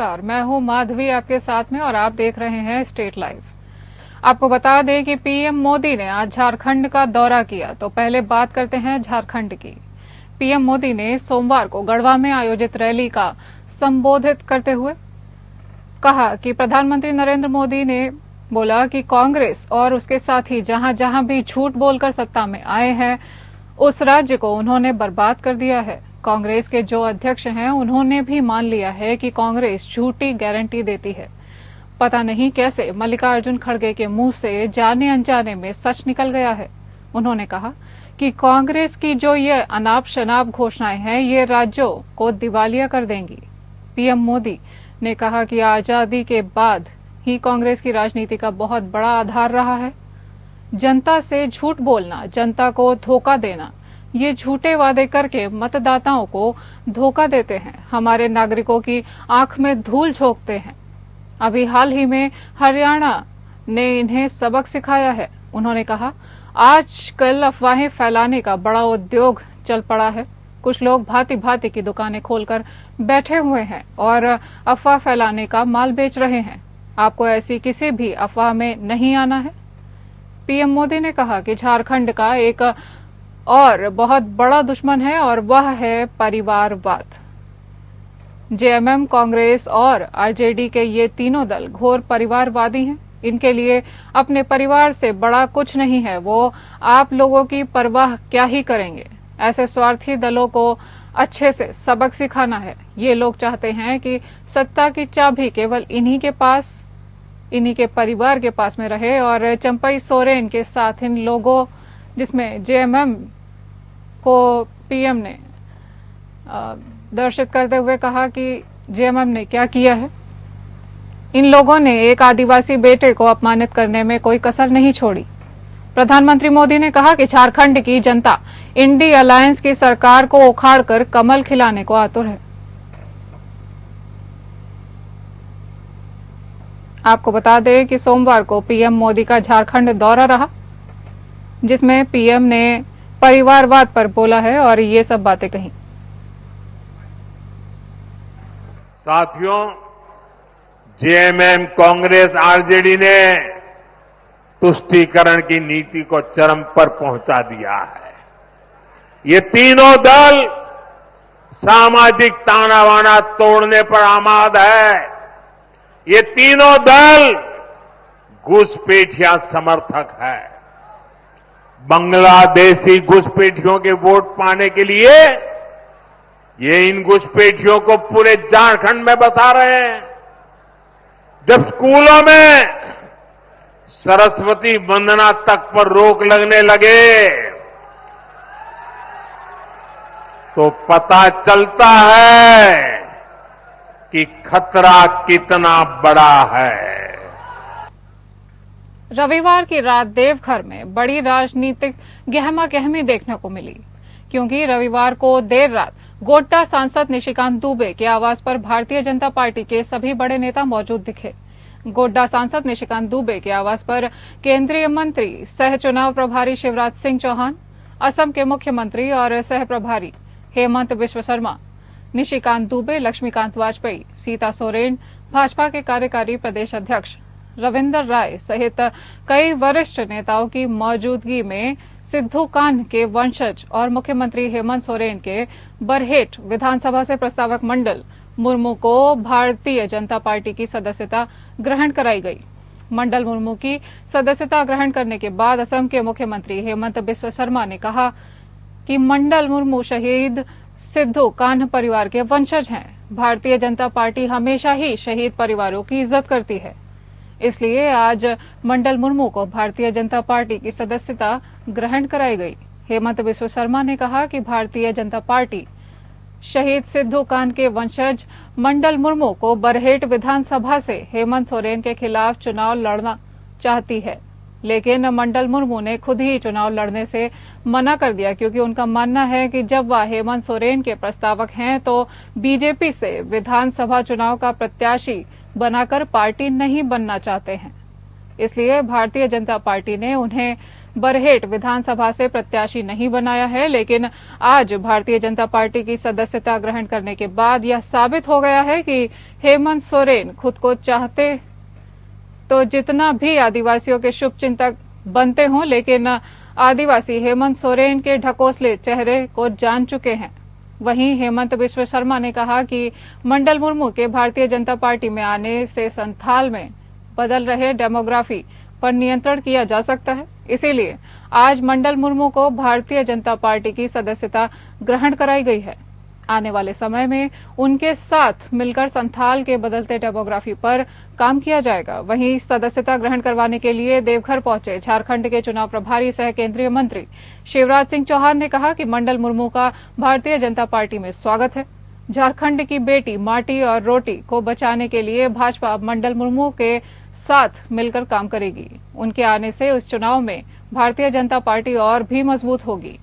नमस्कार, मैं हूं माधवी आपके साथ में और आप देख रहे हैं स्टेट लाइव। आपको बता दें कि पीएम मोदी ने आज झारखंड का दौरा किया, तो पहले बात करते हैं झारखंड की। पीएम मोदी ने सोमवार को गढ़वा में आयोजित रैली का संबोधित करते हुए कहा कि प्रधानमंत्री नरेंद्र मोदी ने बोला कि कांग्रेस और उसके साथी जहां जहां भी झूठ बोलकर सत्ता में आए हैं, उस राज्य को उन्होंने बर्बाद कर दिया है। कांग्रेस के जो अध्यक्ष हैं उन्होंने भी मान लिया है कि कांग्रेस झूठी गारंटी देती है। पता नहीं कैसे मल्लिकार्जुन खड़गे के मुंह से जाने अनजाने में सच निकल गया है। उन्होंने कहा कि कांग्रेस की जो ये अनाप शनाप घोषणाएं हैं, ये राज्यों को दिवालिया कर देंगी। पीएम मोदी ने कहा कि आजादी के बाद ही कांग्रेस की राजनीति का बहुत बड़ा आधार रहा है। जनता से झूठ बोलना, जनता को धोखा देना, ये झूठे वादे करके मतदाताओं को धोखा देते हैं, हमारे नागरिकों की आंख में धूल झोंकते हैं। अभी हाल ही में हरियाणा ने इन्हें सबक सिखाया है। उन्होंने कहा, आजकल अफवाहें फैलाने का बड़ा उद्योग चल पड़ा है। कुछ लोग भांति भांति की दुकानें खोलकर बैठे हुए हैं और अफवाह फैलाने का माल बेच रहे हैं। आपको ऐसी किसी भी अफवाह में नहीं आना है। पीएम मोदी ने कहा कि झारखंड का एक और बहुत बड़ा दुश्मन है और वह है परिवारवाद। जेएमएम, कांग्रेस और आरजेडी के ये तीनों दल घोर परिवारवादी हैं। इनके लिए अपने परिवार से बड़ा कुछ नहीं है। वो आप लोगों की परवाह क्या ही करेंगे। ऐसे स्वार्थी दलों को अच्छे से सबक सिखाना है। ये लोग चाहते हैं कि सत्ता की चाबी केवल इन्हीं के पास, इन्हीं के परिवार के पास में रहे। और चंपई सोरेन के साथ इन लोगों, जिसमें जेएमएम को पीएम ने दर्शित करते हुए कहा कि जेएमएम ने क्या किया है। इन लोगों ने एक आदिवासी बेटे को अपमानित करने में कोई कसर नहीं छोड़ी। प्रधानमंत्री मोदी ने कहा कि झारखंड की जनता इंडी अलायंस की सरकार को उखाड़कर कमल खिलाने को आतुर है। आपको बता दें कि सोमवार को पीएम मोदी का झारखंड दौरा रहा, जिसमें पीएम ने परिवारवाद पर बोला है और ये सब बातें कही। साथियों, जेएमएम, कांग्रेस, आरजेडी ने तुष्टीकरण की नीति को चरम पर पहुंचा दिया है। ये तीनों दल सामाजिक ताना बाना तोड़ने पर आमाद है। ये तीनों दल घुसपैठिया समर्थक है। बांग्लादेशी घुसपैठियों के वोट पाने के लिए ये इन घुसपैठियों को पूरे झारखंड में बसा रहे हैं। जब स्कूलों में सरस्वती वंदना तक पर रोक लगने लगे तो पता चलता है कि खतरा कितना बड़ा है। रविवार की रात देवघर में बड़ी राजनीतिक गहमा-गहमी देखने को मिली, क्योंकि रविवार को देर रात गोड्डा सांसद निशिकांत दुबे के आवास पर भारतीय जनता पार्टी के सभी बड़े नेता मौजूद दिखे। गोड्डा सांसद निशिकांत दुबे के आवास पर केंद्रीय मंत्री, सह चुनाव प्रभारी शिवराज सिंह चौहान, असम के मुख्यमंत्री और सह प्रभारी हेमंत बिस्वा शर्मा, निशिकांत दुबे, लक्ष्मीकांत वाजपेयी, सीता सोरेन, भाजपा के कार्यकारी प्रदेश अध्यक्ष रविंदर राय सहित कई वरिष्ठ नेताओं की मौजूदगी में सिद्धू कान्ह के वंशज और मुख्यमंत्री हेमंत सोरेन के बरहेट विधानसभा से प्रस्तावक मंडल मुर्मू को भारतीय जनता पार्टी की सदस्यता ग्रहण कराई गई। मंडल मुर्मू की सदस्यता ग्रहण करने के बाद असम के मुख्यमंत्री हेमंत बिस्वा शर्मा ने कहा कि मंडल मुर्मू शहीद सिद्धू कान्ह परिवार के वंशज हैं। भारतीय जनता पार्टी हमेशा ही शहीद परिवारों की इज्जत करती है, इसलिए आज मंडल मुर्मू को भारतीय जनता पार्टी की सदस्यता ग्रहण कराई गई। हेमंत बिस्वा शर्मा ने कहा कि भारतीय जनता पार्टी शहीद सिद्धू कान्ह के वंशज मंडल मुर्मू को बरहेट विधानसभा से हेमंत सोरेन के खिलाफ चुनाव लड़ना चाहती है, लेकिन मंडल मुर्मू ने खुद ही चुनाव लड़ने से मना कर दिया, क्योंकि उनका मानना है कि जब वह हेमंत सोरेन के प्रस्तावक हैं तो बीजेपी से विधानसभा चुनाव का प्रत्याशी बनाकर पार्टी नहीं बनना चाहते हैं। इसलिए भारतीय जनता पार्टी ने उन्हें बरहेट विधानसभा से प्रत्याशी नहीं बनाया है। लेकिन आज भारतीय जनता पार्टी की सदस्यता ग्रहण करने के बाद यह साबित हो गया है कि हेमंत सोरेन खुद को चाहते तो जितना भी आदिवासियों के शुभचिंतक बनते हों, लेकिन आदिवासी हेमंत सोरेन के ढकोसले चेहरे को जान चुके हैं। वहीं हेमंत बिस्व शर्मा ने कहा कि मंडल मुर्मू के भारतीय जनता पार्टी में आने से संथाल में बदल रहे डेमोग्राफी पर नियंत्रण किया जा सकता है। इसीलिए आज मंडल मुर्मू को भारतीय जनता पार्टी की सदस्यता ग्रहण कराई गई है। आने वाले समय में उनके साथ मिलकर संथाल के बदलते डेमोग्राफी पर काम किया जाएगा। वहीं सदस्यता ग्रहण करवाने के लिए देवघर पहुंचे झारखंड के चुनाव प्रभारी सह केंद्रीय मंत्री शिवराज सिंह चौहान ने कहा कि मंडल मुर्मू का भारतीय जनता पार्टी में स्वागत है। झारखंड की बेटी माटी और रोटी को बचाने के लिए भाजपा मंडल मुर्मू के साथ मिलकर काम करेगी। उनके आने से उस चुनाव में भारतीय जनता पार्टी और भी मजबूत होगी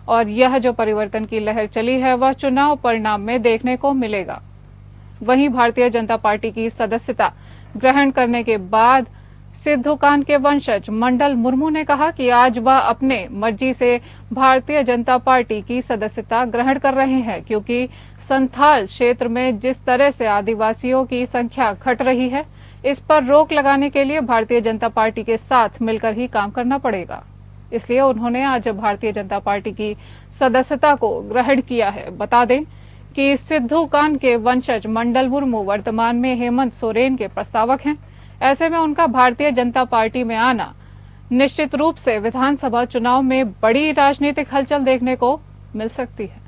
और यह जो परिवर्तन की लहर चली है वह चुनाव परिणाम में देखने को मिलेगा। वहीं भारतीय जनता पार्टी की सदस्यता ग्रहण करने के बाद सिद्धू कान के वंशज मंडल मुर्मू ने कहा कि आज वह अपने मर्जी से भारतीय जनता पार्टी की सदस्यता ग्रहण कर रहे हैं, क्योंकि संथाल क्षेत्र में जिस तरह से आदिवासियों की संख्या घट रही है, इस पर रोक लगाने के लिए भारतीय जनता पार्टी के साथ मिलकर ही काम करना पड़ेगा। इसलिए उन्होंने आज भारतीय जनता पार्टी की सदस्यता को ग्रहण किया है। बता दें कि सिद्धू कान के वंशज मंडल मुर्मू वर्तमान में हेमंत सोरेन के प्रस्तावक हैं। ऐसे में उनका भारतीय जनता पार्टी में आना निश्चित रूप से विधानसभा चुनाव में बड़ी राजनीतिक हलचल देखने को मिल सकती है।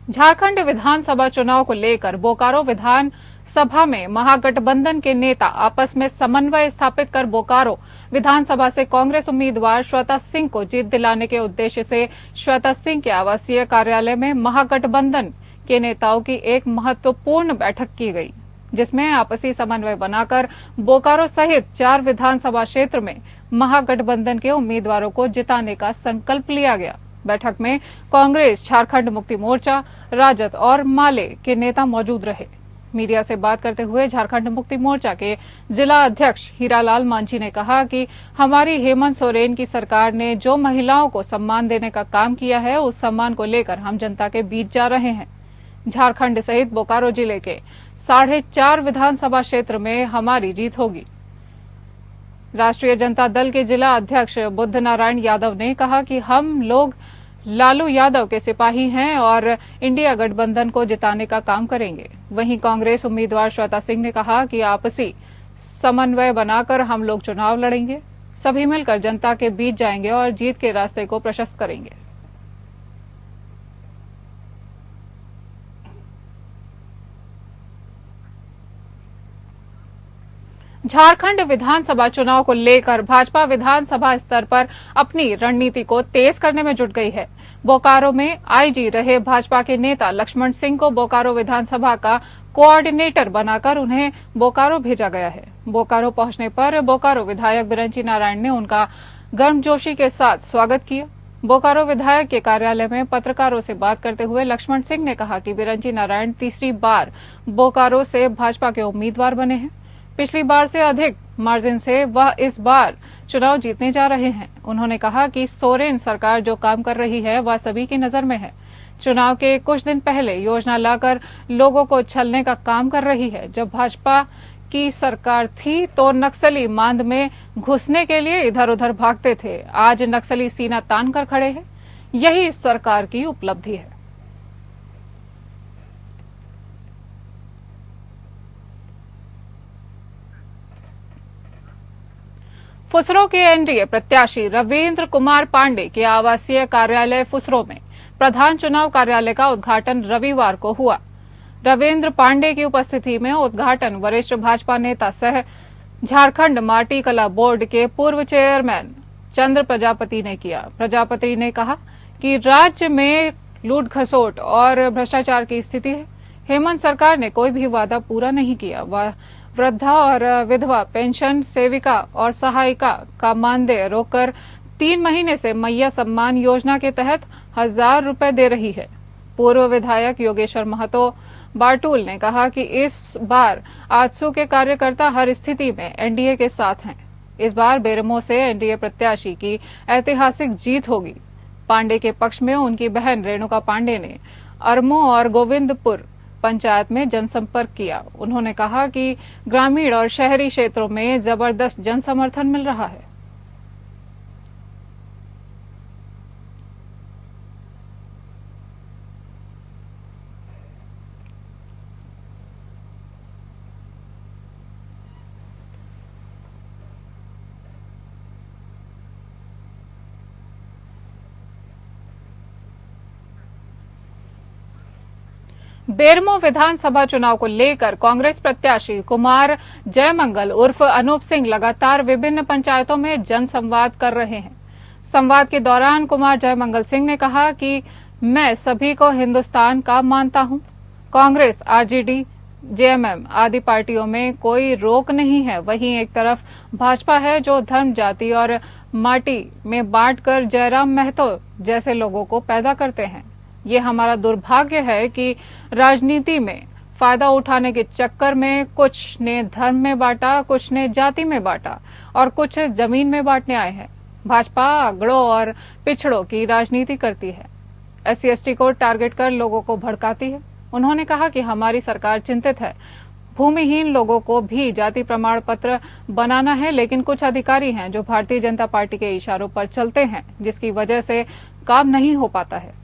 झारखंड विधानसभा चुनाव को लेकर बोकारो विधानसभा में महागठबंधन के नेता आपस में समन्वय स्थापित कर बोकारो विधानसभा से कांग्रेस उम्मीदवार श्वेता सिंह को जीत दिलाने के उद्देश्य से श्वेता सिंह के आवासीय कार्यालय में महागठबंधन के नेताओं की एक महत्वपूर्ण बैठक की गई, जिसमें आपसी समन्वय बनाकर बोकारो सहित 4 विधानसभा क्षेत्र में महागठबंधन के उम्मीदवारों को जिताने का संकल्प लिया गया। बैठक में कांग्रेस, झारखंड मुक्ति मोर्चा, राजद और माले के नेता मौजूद रहे। मीडिया से बात करते हुए झारखंड मुक्ति मोर्चा के जिला अध्यक्ष हीरालाल मांझी ने कहा कि हमारी हेमंत सोरेन की सरकार ने जो महिलाओं को सम्मान देने का काम किया है, उस सम्मान को लेकर हम जनता के बीच जा रहे हैं। झारखंड सहित बोकारो जिले के 4.5 विधानसभा क्षेत्र में हमारी जीत होगी। राष्ट्रीय जनता दल के जिला अध्यक्ष बुद्ध नारायण यादव ने कहा कि हम लोग लालू यादव के सिपाही हैं और इंडिया गठबंधन को जिताने का काम करेंगे। वहीं कांग्रेस उम्मीदवार श्वेता सिंह ने कहा कि आपसी समन्वय बनाकर हम लोग चुनाव लड़ेंगे, सभी मिलकर जनता के बीच जाएंगे और जीत के रास्ते को प्रशस्त करेंगे। झारखंड विधानसभा चुनाव को लेकर भाजपा विधानसभा स्तर पर अपनी रणनीति को तेज करने में जुट गई है। बोकारो में आईजी रहे भाजपा के नेता लक्ष्मण सिंह को बोकारो विधानसभा का कोऑर्डिनेटर बनाकर उन्हें बोकारो भेजा गया है। बोकारो पहुंचने पर बोकारो विधायक बिरंची नारायण ने उनका गर्मजोशी के साथ स्वागत किया। बोकारो विधायक के कार्यालय में पत्रकारों से बात करते हुए लक्ष्मण सिंह ने कहा कि बिरंची नारायण तीसरी बार बोकारो से भाजपा के उम्मीदवार बने हैं। पिछली बार से अधिक मार्जिन से वह इस बार चुनाव जीतने जा रहे हैं। उन्होंने कहा कि सोरेन सरकार जो काम कर रही है वह सभी की नजर में है। चुनाव के कुछ दिन पहले योजना लाकर लोगों को छलने का काम कर रही है। जब भाजपा की सरकार थी तो नक्सली मांद में घुसने के लिए इधर उधर भागते थे। आज नक्सली सीना तान कर खड़े हैं। यही इस सरकार की उपलब्धि है। फुसरो के एनडीए प्रत्याशी रविंद्र कुमार पांडे के आवासीय कार्यालय फुसरो में प्रधान चुनाव कार्यालय का उद्घाटन रविवार को हुआ। रविंद्र पांडे की उपस्थिति में उद्घाटन वरिष्ठ भाजपा नेता सह झारखंड माटी कला बोर्ड के पूर्व चेयरमैन चंद्र प्रजापति ने किया। प्रजापति ने कहा कि राज्य में लूट खसोट और भ्रष्टाचार की स्थिति है। हेमंत सरकार ने कोई भी वादा पूरा नहीं किया। वृद्धा और विधवा पेंशन सेविका और सहायिका का मानदेय रोककर 3 महीने से मैया सम्मान योजना के तहत 1,000 रुपए दे रही है। पूर्व विधायक योगेश्वर महतो बाटुल ने कहा कि इस बार आजसू के कार्यकर्ता हर स्थिति में एनडीए के साथ हैं। इस बार बेरमो से एनडीए प्रत्याशी की ऐतिहासिक जीत होगी। पांडे के पक्ष में उनकी बहन रेणुका पांडे ने अरमो और गोविंदपुर पंचायत में जनसंपर्क किया। उन्होंने कहा कि ग्रामीण और शहरी क्षेत्रों में जबरदस्त जन समर्थन मिल रहा है। बेरमो विधानसभा चुनाव को लेकर कांग्रेस प्रत्याशी कुमार जयमंगल उर्फ अनूप सिंह लगातार विभिन्न पंचायतों में जनसंवाद कर रहे हैं। संवाद के दौरान कुमार जयमंगल सिंह ने कहा कि मैं सभी को हिंदुस्तान का मानता हूं। कांग्रेस, आरजेडी, जेएमएम आदि पार्टियों में कोई रोक नहीं है। वहीं एक तरफ भाजपा है जो धर्म, जाति और माटी में बांटकर जयराम महतो जैसे लोगों को पैदा करते हैं। ये हमारा दुर्भाग्य है कि राजनीति में फायदा उठाने के चक्कर में कुछ ने धर्म में बांटा, कुछ ने जाति में बांटा और कुछ जमीन में बांटने आए हैं। भाजपा अगड़ों और पिछड़ों की राजनीति करती है, SC/ST को टारगेट कर लोगों को भड़काती है। उन्होंने कहा कि हमारी सरकार चिंतित है। भूमिहीन लोगों को भी जाति प्रमाण पत्र बनाना है, लेकिन कुछ अधिकारी हैं जो भारतीय जनता पार्टी के इशारों पर चलते हैं, जिसकी वजह से काम नहीं हो पाता है।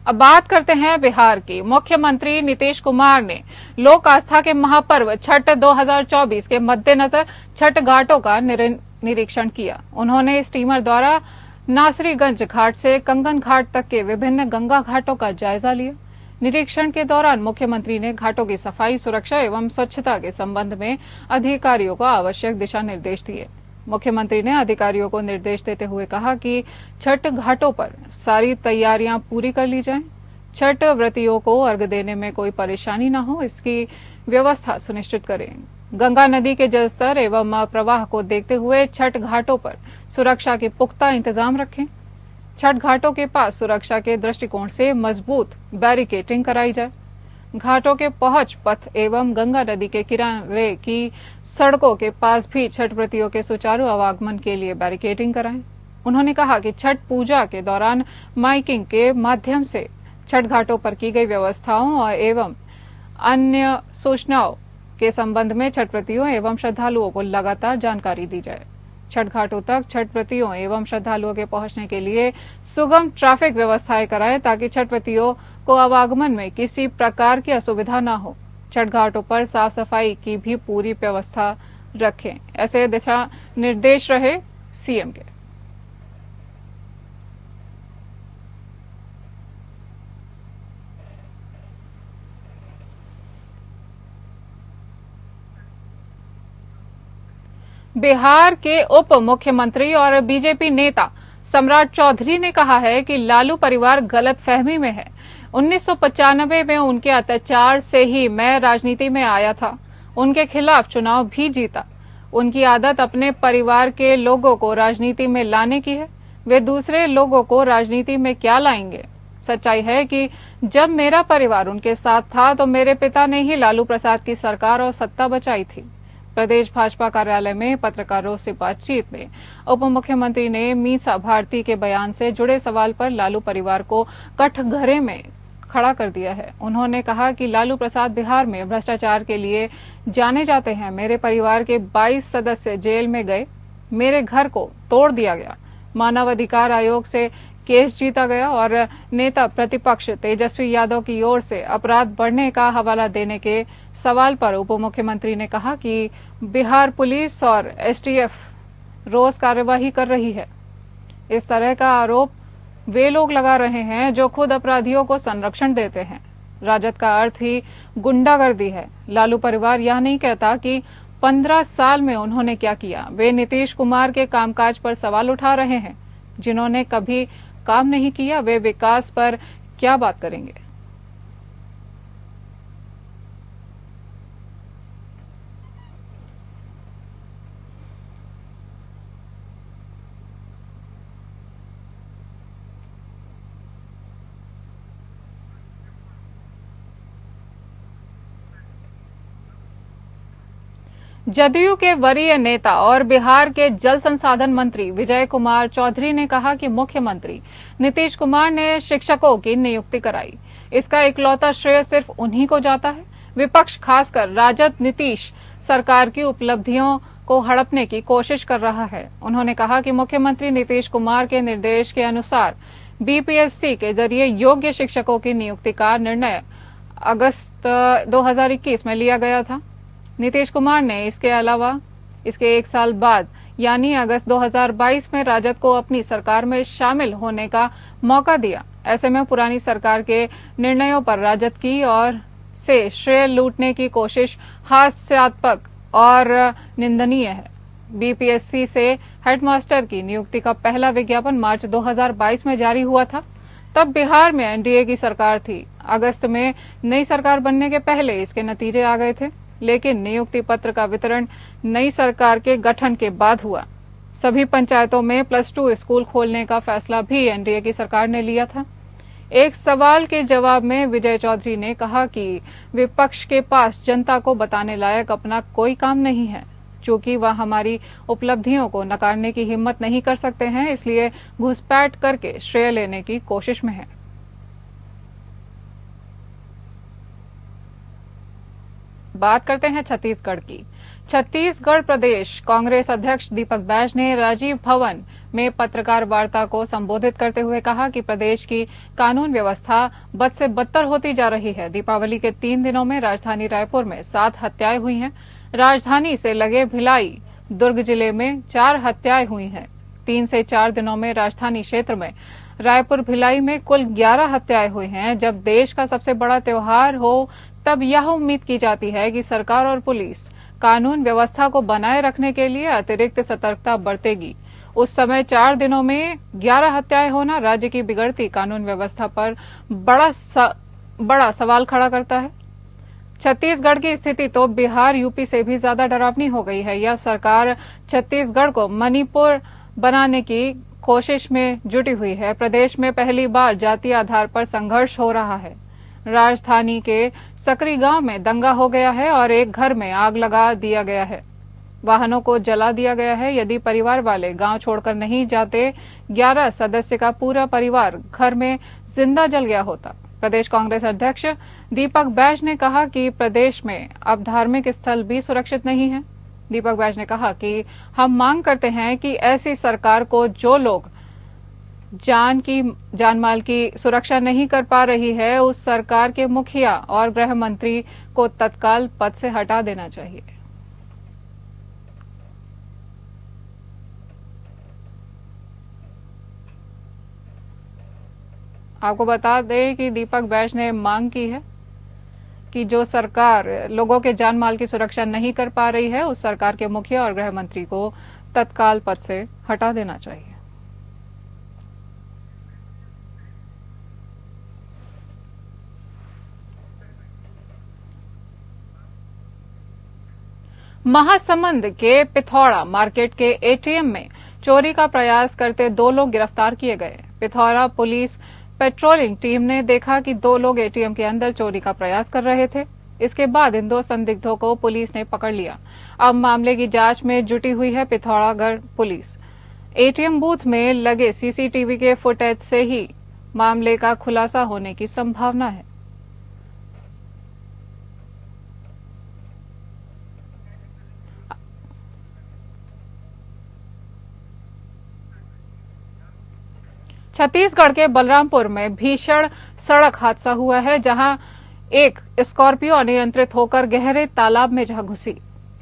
अब बात करते हैं बिहार की। मुख्यमंत्री नीतीश कुमार ने लोक आस्था के महापर्व छठ 2024 के मद्देनजर छठ घाटों का निरीक्षण किया। उन्होंने स्टीमर द्वारा नासरीगंज घाट से कंगन घाट तक के विभिन्न गंगा घाटों का जायजा लिया। निरीक्षण के दौरान मुख्यमंत्री ने घाटों की सफाई, सुरक्षा एवं स्वच्छता के संबंध में अधिकारियों को आवश्यक दिशा निर्देश दिए। मुख्यमंत्री ने अधिकारियों को निर्देश देते हुए कहा कि छठ घाटों पर सारी तैयारियां पूरी कर ली जाएं। छठ व्रतियों को अर्घ्य देने में कोई परेशानी न हो, इसकी व्यवस्था सुनिश्चित करें। गंगा नदी के जलस्तर एवं प्रवाह को देखते हुए छठ घाटों पर सुरक्षा के पुख्ता इंतजाम रखें। छठ घाटों के पास सुरक्षा के दृष्टिकोण से मजबूत बैरिकेडिंग कराई जाए। घाटों के पहुंच पथ एवं गंगा नदी के किनारे की सड़कों के पास भी छठ व्रतियों के सुचारू आवागमन के लिए बैरिकेडिंग कराएं। उन्होंने कहा कि छठ पूजा के दौरान माइकिंग के माध्यम से छठ घाटों पर की गई व्यवस्थाओं एवं अन्य सूचनाओं के संबंध में छठ व्रतियों एवं श्रद्धालुओं को लगातार जानकारी दी जाए। छठ घाटों तक छठ व्रतियों एवं श्रद्धालुओं के पहुंचने के लिए सुगम ट्रैफिक व्यवस्थाएं कराएं ताकि छठ व्रतियों को आवागमन में किसी प्रकार की असुविधा न हो। छठ घाटों पर साफ सफाई की भी पूरी व्यवस्था रखें। ऐसे दिशा निर्देश रहे सीएम के। बिहार के उप मुख्यमंत्री और बीजेपी नेता सम्राट चौधरी ने कहा है कि लालू परिवार गलत फहमी में है। 1995 में उनके अत्याचार से ही मैं राजनीति में आया था। उनके खिलाफ चुनाव भी जीता। उनकी आदत अपने परिवार के लोगों को राजनीति में लाने की है। वे दूसरे लोगों को राजनीति में क्या लाएंगे? सच्चाई है कि जब मेरा परिवार उनके साथ था तो मेरे पिता ने ही लालू प्रसाद की सरकार और सत्ता बचाई थी। प्रदेश भाजपा कार्यालय में पत्रकारों से बातचीत में उप मुख्यमंत्री ने मीसा भारती के बयान से जुड़े सवाल पर लालू परिवार को कठघरे में खड़ा कर दिया है। उन्होंने कहा कि लालू प्रसाद बिहार में भ्रष्टाचार के लिए जाने जाते हैं। मेरे परिवार के 22 सदस्य जेल में गए। मेरे घर को तोड़ दिया गया। मानव अधिकार आयोग से केस जीता गया और नेता प्रतिपक्ष तेजस्वी यादव की ओर से अपराध बढ़ने का हवाला देने के सवाल पर उप मुख्यमंत्री ने कहा कि बिहार पुलिस और एसटीएफ रोज कार्यवाही कर रही है। इस तरह का आरोप वे लोग लगा रहे हैं जो खुद अपराधियों को संरक्षण देते हैं। राजद का अर्थ ही गुंडागर्दी है। लालू परिवार यह नहीं कहता कि 15 साल में उन्होंने क्या किया। वे नीतीश कुमार के कामकाज पर सवाल उठा रहे हैं। जिन्होंने कभी काम नहीं किया, वे विकास पर क्या बात करेंगे। जदयू के वरीय नेता और बिहार के जल संसाधन मंत्री विजय कुमार चौधरी ने कहा कि मुख्यमंत्री नीतीश कुमार ने शिक्षकों की नियुक्ति कराई। इसका इकलौता श्रेय सिर्फ उन्हीं को जाता है। विपक्ष, खासकर राजद, नीतीश सरकार की उपलब्धियों को हड़पने की कोशिश कर रहा है। उन्होंने कहा कि मुख्यमंत्री नीतीश कुमार के निर्देश के अनुसार बीपीएससी के जरिए योग्य शिक्षकों की नियुक्ति का निर्णय अगस्त 2021 में लिया गया था। नीतीश कुमार ने इसके अलावा इसके एक साल बाद यानी अगस्त 2022 में राजद को अपनी सरकार में शामिल होने का मौका दिया। ऐसे में पुरानी सरकार के निर्णयों पर राजद की ओर से श्रेय लूटने की कोशिश हास्यास्पद और निंदनीय है। बीपीएससी से हेडमास्टर की नियुक्ति का पहला विज्ञापन मार्च 2022 में जारी हुआ था। तब बिहार में एनडीए की सरकार थी। अगस्त में नई सरकार बनने के पहले इसके नतीजे आ गए थे, लेकिन नियुक्ति पत्र का वितरण नई सरकार के गठन के बाद हुआ। सभी पंचायतों में +2 स्कूल खोलने का फैसला भी एनडीए की सरकार ने लिया था। एक सवाल के जवाब में विजय चौधरी ने कहा कि विपक्ष के पास जनता को बताने लायक अपना कोई काम नहीं है। चूंकि वह हमारी उपलब्धियों को नकारने की हिम्मत नहीं कर सकते हैं, इसलिए घुसपैठ करके श्रेय लेने की कोशिश में है। बात करते हैं छत्तीसगढ़ की। छत्तीसगढ़ प्रदेश कांग्रेस अध्यक्ष दीपक बैज ने राजीव भवन में पत्रकार वार्ता को संबोधित करते हुए कहा कि प्रदेश की कानून व्यवस्था बद से बदतर होती जा रही है। दीपावली के 3 दिनों में राजधानी रायपुर में 7 हत्याएं हुई हैं। राजधानी से लगे भिलाई, दुर्ग जिले में 4 हत्याएं हुई हैं। 3 से 4 दिनों में राजधानी क्षेत्र में रायपुर, भिलाई में कुल 11 हत्याएं हुई हैं। जब देश का सबसे बड़ा त्योहार हो, तब यह उम्मीद की जाती है कि सरकार और पुलिस कानून व्यवस्था को बनाए रखने के लिए अतिरिक्त सतर्कता बरतेगी। उस समय 4 दिनों में 11 हत्याएं होना राज्य की बिगड़ती कानून व्यवस्था पर बड़ा सवाल खड़ा करता है। छत्तीसगढ़ की स्थिति तो बिहार, यूपी से भी ज्यादा डरावनी हो गई है। यह सरकार छत्तीसगढ़ को मणिपुर बनाने की कोशिश में जुटी हुई है। प्रदेश में पहली बार जातीय आधार पर संघर्ष हो रहा है। राजधानी के सकरी गांव में दंगा हो गया है और एक घर में आग लगा दिया गया है। वाहनों को जला दिया गया है। यदि परिवार वाले गांव छोड़कर नहीं जाते, 11 सदस्य का पूरा परिवार घर में जिंदा जल गया होता। प्रदेश कांग्रेस अध्यक्ष दीपक बैज ने कहा कि प्रदेश में अब धार्मिक स्थल भी सुरक्षित नहीं है। दीपक बैज ने कहा कि हम मांग करते हैं कि ऐसी सरकार को जो लोग जान माल की सुरक्षा नहीं कर पा रही है, उस सरकार के मुखिया और गृह मंत्री को तत्काल पद से हटा देना चाहिए। आपको बता दें कि दीपक बैज ने मांग की है कि जो सरकार लोगों के जान माल की सुरक्षा नहीं कर पा रही है, उस सरकार के मुखिया और गृह मंत्री को तत्काल पद से हटा देना चाहिए। महासमुंद के पिथौरा मार्केट के एटीएम में चोरी का प्रयास करते 2 लोग गिरफ्तार किए गए। पिथौरा पुलिस पेट्रोलिंग टीम ने देखा कि 2 लोग एटीएम के अंदर चोरी का प्रयास कर रहे थे। इसके बाद इन 2 संदिग्धों को पुलिस ने पकड़ लिया। अब मामले की जांच में जुटी हुई है पिथौरागढ़ पुलिस। एटीएम बूथ में लगे सीसीटीवी के फुटेज से ही मामले का खुलासा होने की संभावना है। छत्तीसगढ़ के बलरामपुर में भीषण सड़क हादसा हुआ है, जहां एक स्कॉर्पियो अनियंत्रित होकर गहरे तालाब में जा घुसी।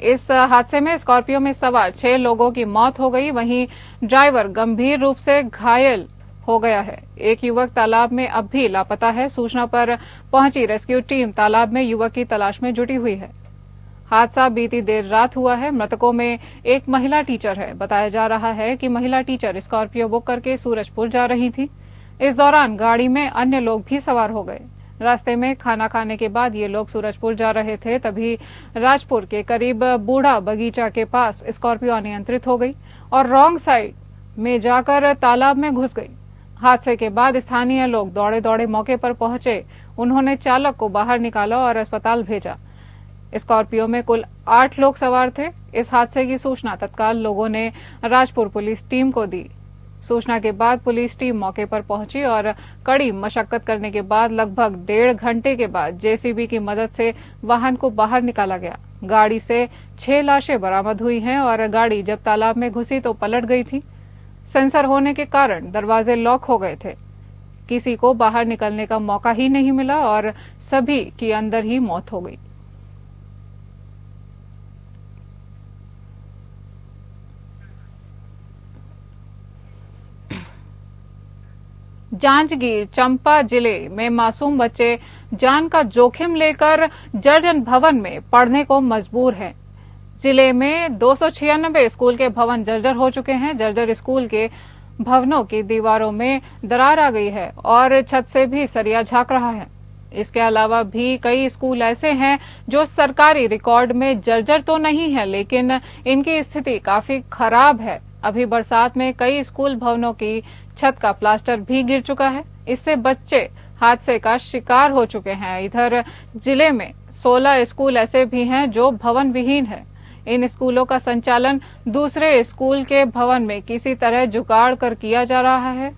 इस हादसे में स्कॉर्पियो में सवार 6 लोगों की मौत हो गई, वहीं ड्राइवर गंभीर रूप से घायल हो गया है। एक युवक तालाब में अब भी लापता है। सूचना पर पहुंची रेस्क्यू टीम तालाब में युवक की तलाश में जुटी हुई है। हादसा बीती देर रात हुआ है। मृतकों में एक महिला टीचर है। बताया जा रहा है कि महिला टीचर स्कॉर्पियो बुक करके सूरजपुर जा रही थी। इस दौरान गाड़ी में अन्य लोग भी सवार हो गए। रास्ते में खाना खाने के बाद ये लोग सूरजपुर जा रहे थे, तभी राजपुर के करीब बूढ़ा बगीचा के पास स्कॉर्पियो अनियंत्रित हो गई और रॉन्ग साइड में जाकर तालाब में घुस गई। हादसे के बाद स्थानीय लोग दौड़े दौड़े मौके पर पहुंचे। उन्होंने चालक को बाहर निकाला और अस्पताल भेजा। स्कॉर्पियो में कुल 8 लोग सवार थे। इस हादसे की सूचना तत्काल लोगों ने राजपुर पुलिस टीम को दी। सूचना के बाद पुलिस टीम मौके पर पहुंची और कड़ी मशक्कत करने के बाद लगभग 1.5 घंटे के बाद जेसीबी की मदद से वाहन को बाहर निकाला गया। गाड़ी से 6 लाशें बरामद हुई हैं और गाड़ी जब तालाब में घुसी तो पलट गई थी। सेंसर होने के कारण दरवाजे लॉक हो गए थे। किसी को बाहर निकलने का मौका ही नहीं मिला और सभी की अंदर ही मौत हो गई। जांजगीर चंपा जिले में मासूम बच्चे जान का जोखिम लेकर जर्जर भवन में पढ़ने को मजबूर हैं। जिले में 296 स्कूल के भवन जर्जर हो चुके हैं। जर्जर स्कूल के भवनों की दीवारों में दरार आ गई है और छत से भी सरिया झांक रहा है। इसके अलावा भी कई स्कूल ऐसे हैं जो सरकारी रिकॉर्ड में जर्जर तो नहीं है, लेकिन इनकी स्थिति काफी खराब है। अभी बरसात में कई स्कूल भवनों की छत का प्लास्टर भी गिर चुका है। इससे बच्चे हादसे का शिकार हो चुके हैं। इधर जिले में 16 स्कूल ऐसे भी हैं जो भवन विहीन है। इन स्कूलों का संचालन दूसरे स्कूल के भवन में किसी तरह जुगाड़ कर किया जा रहा है।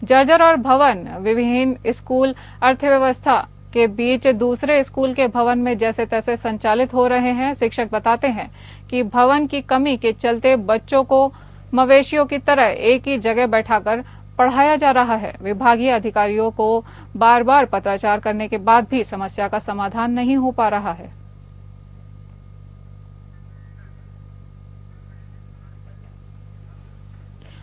जर्जर और भवन विहीन स्कूल अर्थव्यवस्था के बीच दूसरे स्कूल के भवन में जैसे तैसे संचालित हो रहे हैं। शिक्षक बताते हैं कि भवन की कमी के चलते बच्चों को मवेशियों की तरह एक ही जगह बैठाकर पढ़ाया जा रहा है। विभागीय अधिकारियों को बार बार पत्राचार करने के बाद भी समस्या का समाधान नहीं हो पा रहा है।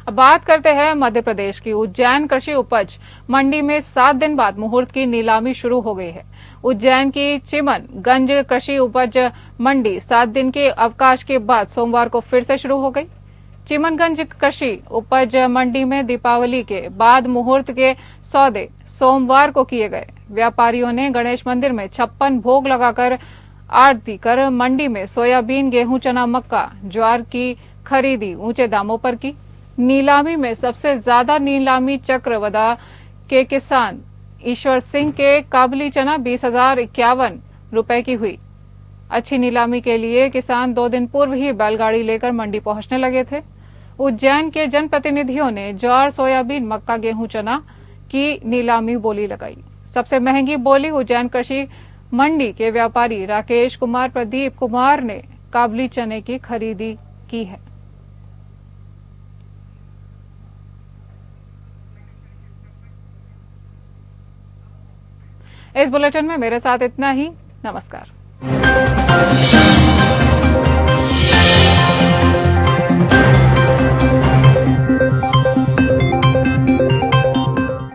अब बात करते हैं मध्य प्रदेश की। उज्जैन कृषि उपज मंडी में 7 दिन बाद मुहूर्त की नीलामी शुरू हो गई है। उज्जैन की चिमनगंज कृषि उपज मंडी 7 दिन के अवकाश के बाद सोमवार को फिर से शुरू हो गई। चिमनगंज कृषि उपज मंडी में दीपावली के बाद मुहूर्त के सौदे सोमवार को किए गए। व्यापारियों ने गणेश मंदिर में 56 भोग लगाकर आरती कर मंडी में सोयाबीन, गेहूं, चना, मक्का, ज्वार की खरीदी ऊंचे दामों पर की। नीलामी में सबसे ज्यादा नीलामी चक्रवदा के किसान ईश्वर सिंह के काबली चना 20,051 रुपए की हुई। अच्छी नीलामी के लिए किसान 2 दिन पूर्व ही बैलगाड़ी लेकर मंडी पहुंचने लगे थे। उज्जैन के जनप्रतिनिधियों ने ज्वार, सोयाबीन, मक्का, गेहूं, चना की नीलामी बोली लगाई। सबसे महंगी बोली उज्जैन कृषि मंडी के व्यापारी राकेश कुमार प्रदीप कुमार ने काबली चने की खरीदी की है। इस बुलेटिन में मेरे साथ इतना ही। नमस्कार।